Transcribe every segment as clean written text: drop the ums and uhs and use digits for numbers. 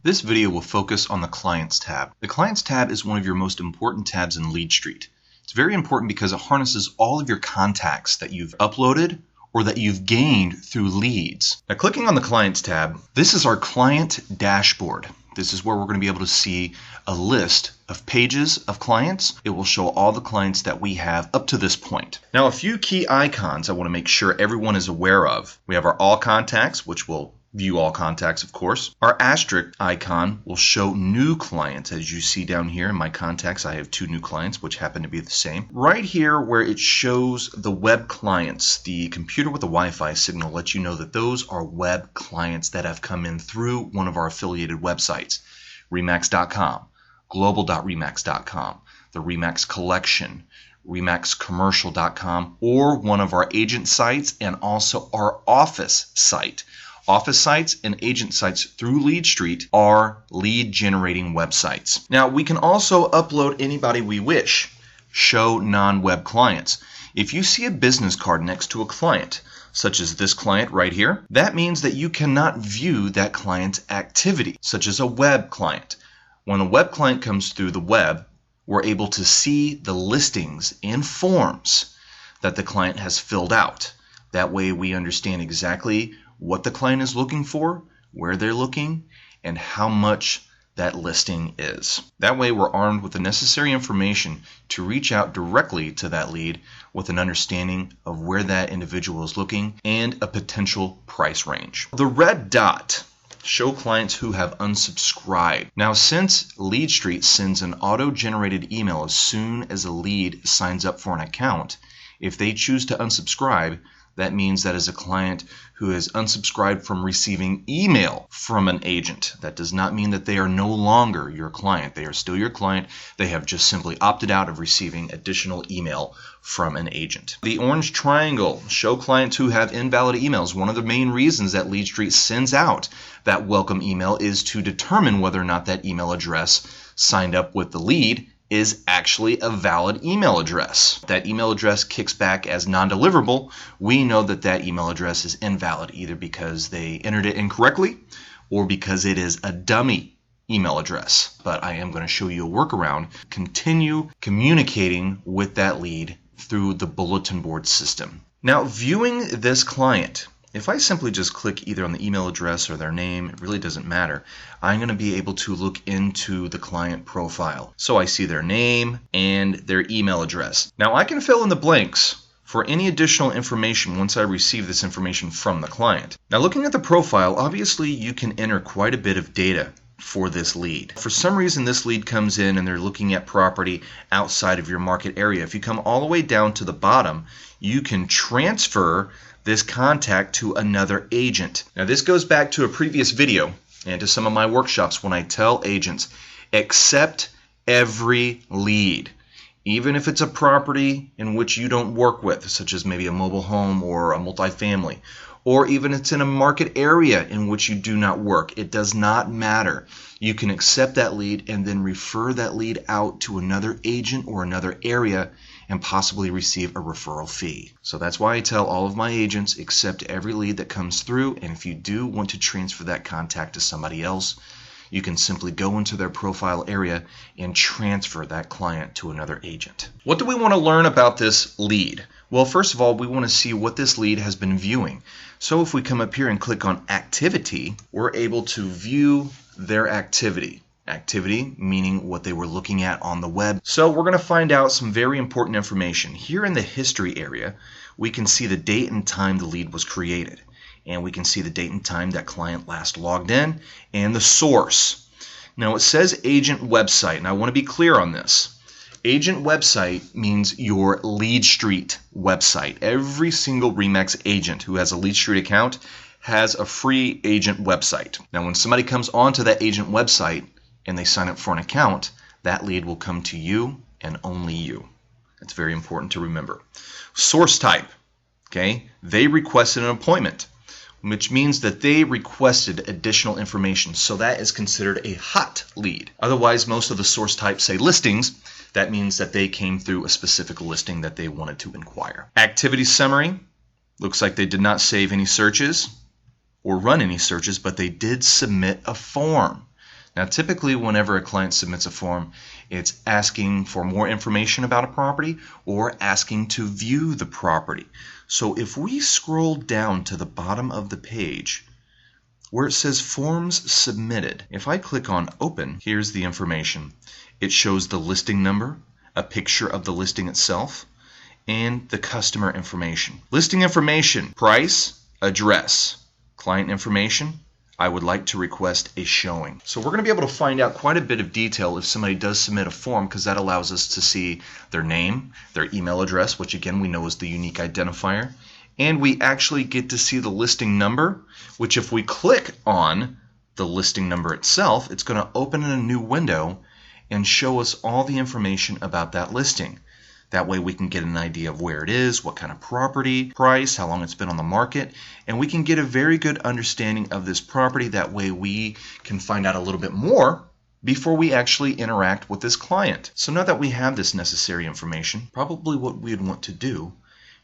This video will focus on the Clients tab. The Clients tab is one of your most important tabs in LeadStreet. It's very important because it harnesses all of your contacts that you've uploaded or that you've gained through leads. Now, clicking on the Clients tab, this is our client dashboard. This is where we're going to be able to see a list of pages of clients. It will show all the clients that we have up to this point. Now, a few key icons I want to make sure everyone is aware of. We have our All Contacts, which will view all contacts, of course. Our asterisk icon will show new clients. As you see down here in my contacts, I have 2 new clients, which happen to be the same. Right here where it shows the web clients, the computer with the Wi-Fi signal lets you know that those are web clients that have come in through one of our affiliated websites. Remax.com, global.remax.com, the Remax Collection, remaxcommercial.com, or one of our agent sites and also our office site. Office sites and agent sites through LeadStreet are lead generating websites. Now, we can also upload anybody we wish. Show non-web clients. If you see a business card next to a client, such as this client right here, that means that you cannot view that client's activity, such as a web client. When a web client comes through the web, we're able to see the listings and forms that the client has filled out. That way we understand exactly what the client is looking for, where they're looking, and how much that listing is. That way we're armed with the necessary information to reach out directly to that lead with an understanding of where that individual is looking and a potential price range. The red dot show clients who have unsubscribed. Now, since LeadStreet sends an auto-generated email as soon as a lead signs up for an account, if they choose to unsubscribe, that means that is a client who has unsubscribed from receiving email from an agent. That does not mean that they are no longer your client. They are still your client. They have just simply opted out of receiving additional email from an agent. The orange triangle show clients who have invalid emails. One of the main reasons that LeadStreet sends out that welcome email is to determine whether or not that email address signed up with the lead is actually a valid email address. That email address kicks back as non-deliverable. We know that that email address is invalid either because they entered it incorrectly or because it is a dummy email address. But I am going to show you a workaround. Continue communicating with that lead through the bulletin board system. Now, viewing this client, if I simply just click either on the email address or their name, it really doesn't matter. I'm going to be able to look into the client profile. So I see their name and their email address. Now I can fill in the blanks for any additional information once I receive this information from the client. Now, looking at the profile, obviously you can enter quite a bit of data for this lead. For some reason, this lead comes in and they're looking at property outside of your market area. If you come all the way down to the bottom, you can transfer this contact to another agent. Now, this goes back to a previous video and to some of my workshops when I tell agents, accept every lead, even if it's a property in which you don't work with, such as maybe a mobile home or a multifamily, or even it's in a market area in which you do not work. It does not matter. You can accept that lead and then refer that lead out to another agent or another area and possibly receive a referral fee. So that's why I tell all of my agents, accept every lead that comes through, and if you do want to transfer that contact to somebody else, you can simply go into their profile area and transfer that client to another agent. What do we want to learn about this lead? Well, first of all, we want to see what this lead has been viewing. So if we come up here and click on activity, we're able to view their activity. Activity meaning what they were looking at on the web. So we're going to find out some very important information. Here in the history area, we can see the date and time the lead was created. And we can see the date and time that client last logged in and the source. Now it says agent website, and I want to be clear on this. Agent website means your LeadStreet website. Every single Remax agent who has a LeadStreet account has a free agent website. Now when somebody comes onto that agent website and they sign up for an account, that lead will come to you and only you. That's very important to remember. Source type, okay? They requested an appointment, which means that they requested additional information. So that is considered a hot lead. Otherwise, most of the source types say listings. That means that they came through a specific listing that they wanted to inquire. Activity summary, looks like they did not save any searches or run any searches, but they did submit a form. Now typically whenever a client submits a form, it's asking for more information about a property or asking to view the property. So if we scroll down to the bottom of the page where it says Forms Submitted, if I click on Open, here's the information. It shows the listing number, a picture of the listing itself, and the customer information. Listing information: price, address. Client information: I would like to request a showing. So we're going to be able to find out quite a bit of detail if somebody does submit a form, because that allows us to see their name, their email address, which again we know is the unique identifier, and we actually get to see the listing number, which if we click on the listing number itself, it's going to open in a new window and show us all the information about that listing. That way we can get an idea of where it is, what kind of property, price, how long it's been on the market, and we can get a very good understanding of this property. That way we can find out a little bit more before we actually interact with this client. So now that we have this necessary information, probably what we'd want to do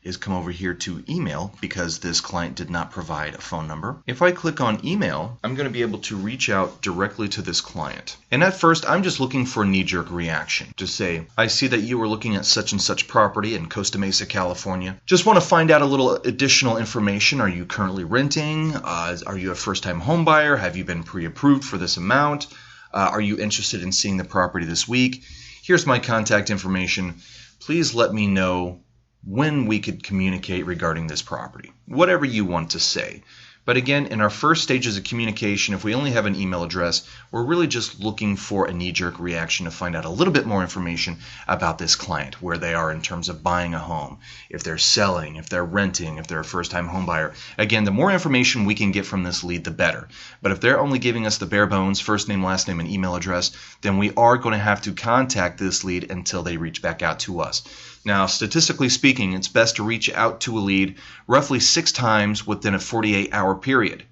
is come over here to email, because this client did not provide a phone number. If I click on email, I'm going to be able to reach out directly to this client. And at first, I'm just looking for a knee-jerk reaction. Just say, I see that you were looking at such and such property in Costa Mesa, California. Just want to find out a little additional information. Are you currently renting? Are you a first-time home buyer? Have you been pre-approved for this amount? Are you interested in seeing the property this week? Here's my contact information. Please let me know when we could communicate regarding this property. Whatever you want to say. But again, in our first stages of communication, if we only have an email address, we're really just looking for a knee-jerk reaction to find out a little bit more information about this client, where they are in terms of buying a home, if they're selling, if they're renting, if they're a first-time home buyer. Again, the more information we can get from this lead, the better. But if they're only giving us the bare bones, first name, last name, and email address, then we are going to have to contact this lead until they reach back out to us. Now, statistically speaking, it's best to reach out to a lead roughly 6 times within a 48-hour period.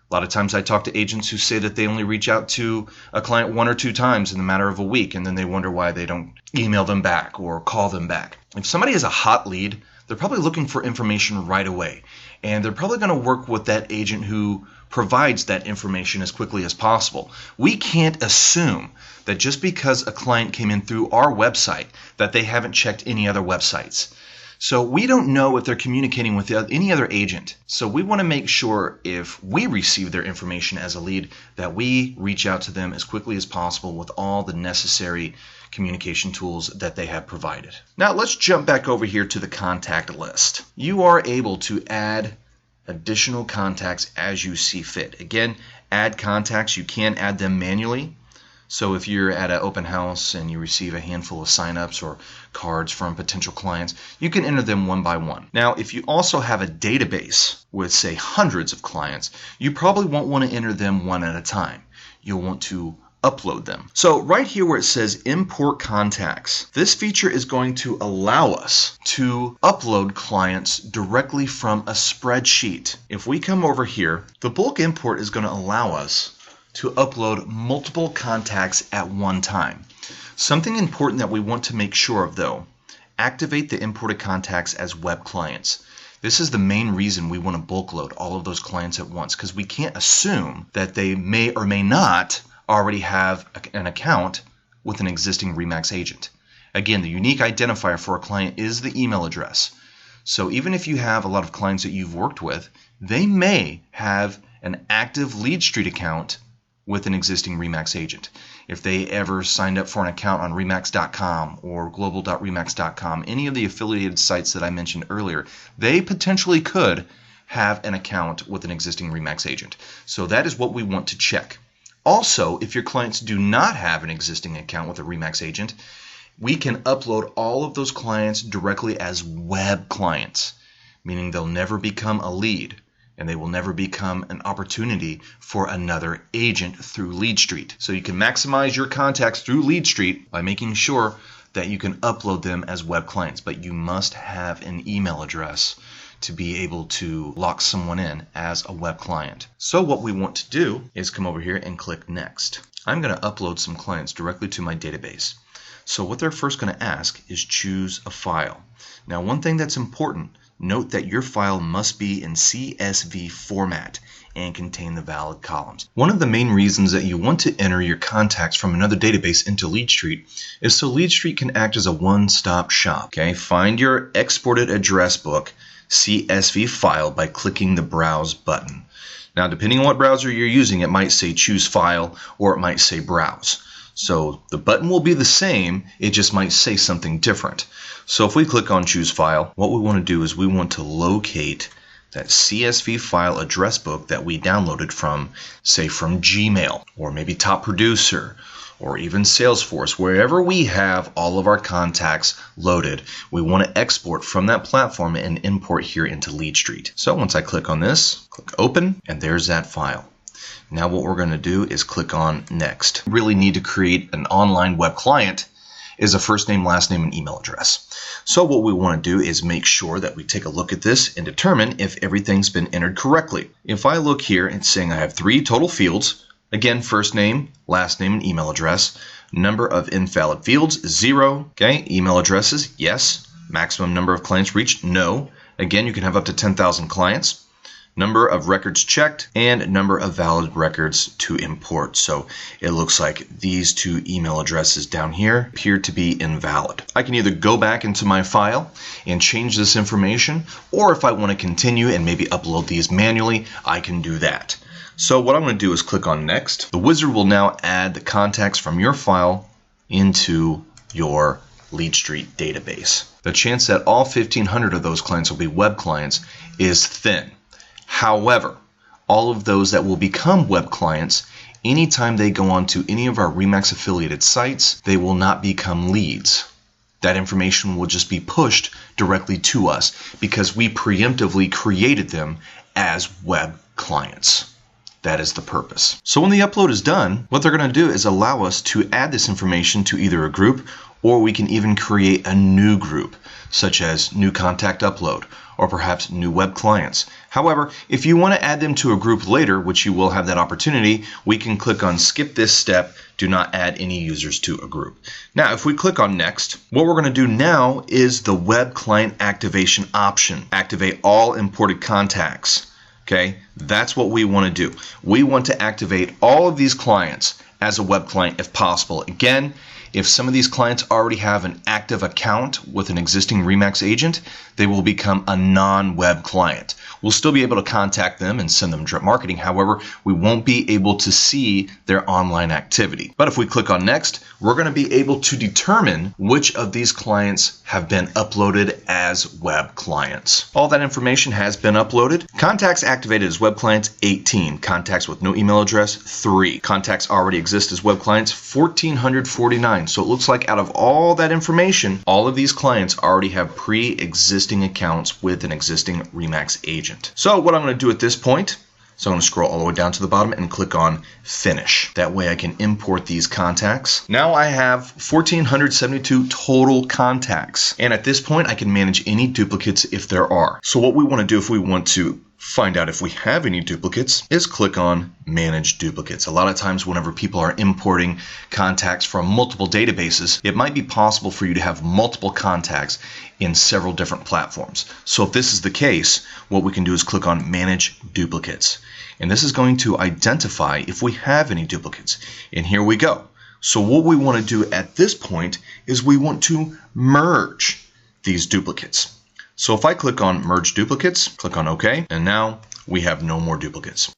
A lot of times I talk to agents who say that they only reach out to a client 1 or 2 times in the matter of a week, and then they wonder why they don't email them back or call them back. If somebody is a hot lead, they're probably looking for information right away, and they're probably going to work with that agent who provides that information as quickly as possible. We can't assume that just because a client came in through our website that they haven't checked any other websites. So we don't know if they're communicating with any other agent. So we want to make sure if we receive their information as a lead that we reach out to them as quickly as possible with all the necessary communication tools that they have provided. Now let's jump back over here to the contact list. You are able to add additional contacts as you see fit. Again, add contacts. You can add them manually. So if you're at an open house and you receive a handful of signups or cards from potential clients, you can enter them one by one. Now, if you also have a database with, say, hundreds of clients, you probably won't want to enter them one at a time. You'll want to upload them. So right here where it says import contacts, this feature is going to allow us to upload clients directly from a spreadsheet. If we come over here, the bulk import is going to allow us to upload multiple contacts at one time. Something important that we want to make sure of though, activate the imported contacts as web clients. This is the main reason we want to bulk load all of those clients at once, because we can't assume that they may or may not already have an account with an existing RE/MAX agent. Again, the unique identifier for a client is the email address. So even if you have a lot of clients that you've worked with, they may have an active LeadStreet account with an existing RE/MAX agent. If they ever signed up for an account on remax.com or global.remax.com, any of the affiliated sites that I mentioned earlier, they potentially could have an account with an existing RE/MAX agent. So that is what we want to check. Also, if your clients do not have an existing account with a RE/MAX agent, we can upload all of those clients directly as web clients, meaning they'll never become a lead, and they will never become an opportunity for another agent through LeadStreet. So you can maximize your contacts through LeadStreet by making sure that you can upload them as web clients, but you must have an email address to be able to lock someone in as a web client. So what we want to do is come over here and click Next. I'm going to upload some clients directly to my database. So what they're first going to ask is choose a file. Now, one thing that's important, note that your file must be in CSV format and contain the valid columns. One of the main reasons that you want to enter your contacts from another database into LeadStreet is so LeadStreet can act as a one-stop shop. Okay, find your exported address book CSV file by clicking the Browse button. Now, depending on what browser you're using, it might say Choose File or it might say Browse. So the button will be the same, it just might say something different. So if we click on Choose File, what we want to do is we want to locate that CSV file address book that we downloaded from, say, from Gmail, or maybe Top Producer, or even Salesforce. Wherever we have all of our contacts loaded, we want to export from that platform and import here into LeadStreet. So once I click on this, click Open, and there's that file. Now what we're going to do is click on Next. We really need to create an online web client is a first name, last name, and email address. So what we want to do is make sure that we take a look at this and determine if everything's been entered correctly. If I look here, it's saying I have 3 total fields. Again, first name, last name, and email address. Number of invalid fields, 0. Okay, email addresses, yes. Maximum number of clients reached, no. Again, you can have up to 10,000 clients. Number of records checked, and number of valid records to import. So it looks like these 2 email addresses down here appear to be invalid. I can either go back into my file and change this information, or if I want to continue and maybe upload these manually, I can do that. So what I'm going to do is click on Next. The wizard will now add the contacts from your file into your LeadStreet database. The chance that all 1,500 of those clients will be web clients is thin. However, all of those that will become web clients, anytime they go onto any of our Remax affiliated sites, they will not become leads. That information will just be pushed directly to us because we preemptively created them as web clients. That is the purpose. So when the upload is done, what they're going to do is allow us to add this information to either a group, or we can even create a new group, such as new contact upload, or perhaps new web clients. However, if you want to add them to a group later, which you will have that opportunity, we can click on Skip this step, do not add any users to a group. Now, if we click on Next, what we're going to do now is the web client activation option. Activate all imported contacts. Okay, that's what we want to do. We want to activate all of these clients as a web client if possible. Again, if some of these clients already have an active account with an existing Remax agent, they will become a non-web client. We'll still be able to contact them and send them drip marketing. However, we won't be able to see their online activity. But if we click on Next, we're going to be able to determine which of these clients have been uploaded as web clients. All that information has been uploaded. Contacts activated as web clients, 18. Contacts with no email address, 3. Contacts already exist as web clients, 1,449. So it looks like out of all that information, all of these clients already have pre-existing accounts with an existing Remax agent. So what I'm going to do at this point, so I'm going to scroll all the way down to the bottom and click on Finish. That way I can import these contacts. Now I have 1,472 total contacts. And at this point I can manage any duplicates if there are. So what we want to do if we want to find out if we have any duplicates is click on Manage Duplicates. A lot of times whenever people are importing contacts from multiple databases, it might be possible for you to have multiple contacts in several different platforms. So if this is the case, what we can do is click on Manage Duplicates. And this is going to identify if we have any duplicates. And here we go. So what we want to do at this point is we want to merge these duplicates. So if I click on Merge Duplicates, click on OK, and now we have no more duplicates.